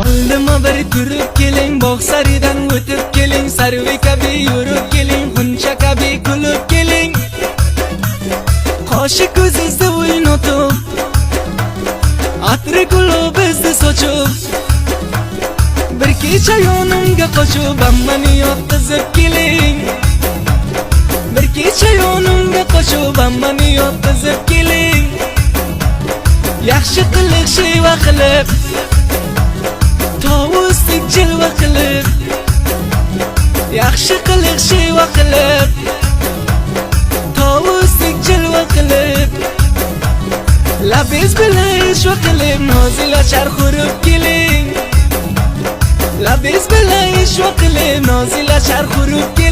Oldima bir turib keling, bog' saridan o'tib keling, sarvi kabi yurib keling, xuncha kabi kulib keling. Qoshi ko'zingizda o'ynatib, atri gulobizni sochib, bir kecha yonimga qochib, hammani yotqizib keling. Bir kecha yonimga qochib, hammani yotqizib keling. Yaxshi qiliq sheva qilib, tovusdek jilva qilib, yaxshi qiliq sheva qilib, tovusdek jilva qilib, labingiz bilan ishva qilib, nozila charx urib keling. Labingiz bilan ishva qilib, nozila charx urib keling.